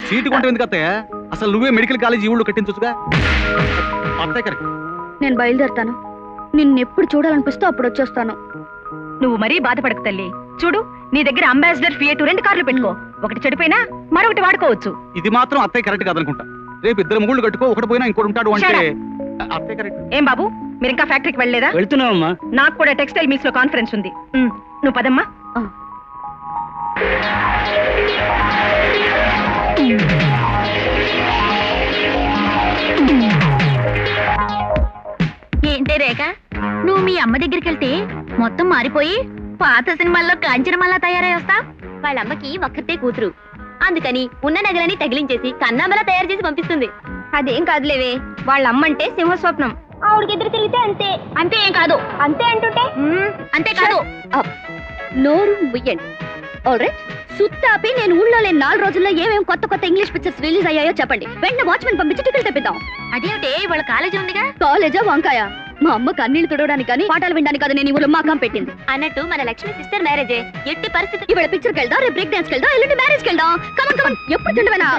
Seat కొంటే ఎందుకు అత్తయ్య? అసలు నువ్వే మెడికల్ కాలేజ్ ఈ ఊళ్ళో కట్టించొచ్చుగా. అత్తయ్య కరెక్ట్. నేను బయలుదేరుతాను. నిన్నెప్పుడు చూడాలనిపిస్తే అప్పుడు వచ్చేస్తాను. నువ్వు మరీ బాధపడకు తల్లి. చూడు, నీ దగ్గర అంబాసిడర్ ఫియట్ 2 కార్లు పెట్టుకో. ఒకటి చెడిపోయినా మరొకటి వాడుకోవచ్చు. ఇది మాత్రం అత్తయ్య కరెక్ట్ కాదనుకుంటా. రేపు 2 మొగుళ్ళు కట్టుకో, ఒకటి పోయినా ఇంకోటి ఉంటాడు అంటే అత్తయ్య కరెక్ట్. ఏం బాబు, మీరు ఇంకా ఫ్యాక్టరీకి వెళ్ళలేదా? వెళ్తున్నావమ్మా. నాకు కూడా టెక్స్టైల్ మిల్స్ లో కాన్ఫరెన్స్ ఉంది. నువ్వు పదమ్మా. ఏంటే రేఖ, నువ్వు మీ అమ్మ దగ్గరికి వెళ్తే మొత్తం మారిపోయి పాత సినిమాల్లో కాంచనమల్లా తయారై వస్తా. వాళ్ళమ్మకి ఒక్కతే కూతురు, అందుకని ఉన్న నగలని తగిలించేసి కన్నామలా తయారు చేసి పంపిస్తుంది. అదేం కాదులేవే, వాళ్ళ అమ్మంటే సింహస్వప్నం. ఆవిడకి ఎదురు తిరిగితే అంతే. అంతే ఏం కాదు. అంతే అంటుంటే అంతే కాదు. నోరు ముయ్యండి. ఆల్రైట్, సుత్తాపి నేను ఊళ్ళో లేని 4 రోజుల్లో ఏమేమి కొత్త కొత్త ఇంగ్లీష్ పిక్చర్స్ రిలీజ్ అయ్యాయో చెప్పండి. వెంటనే వాచ్మెన్ పంపించి టికెట్ తెప్పిద్దాం. అదేమిటే, వాళ్ళ కాలేజీ ఉందిగా. కాలేజా వంకాయ? మా అమ్మ కన్నీళ్లు తుడవడానికి కానీ పాఠాలు వినడానికి కదా నేను ఊళ్ళో మాకం పెట్టింది. అన్నట్టు మన లక్ష్మి సిస్టర్ మ్యారేజే. ఎట్టి పరిస్థితి ఇవాళ పిక్చర్కి వెళ్దాం, రేపు బ్రేక్ డాన్స్ కి వెళ్దాం, ఎల్లుండి మ్యారేజ్ కి వెళ్దాం. కమన్ కమన్, ఎప్పుడు తిండవేనా?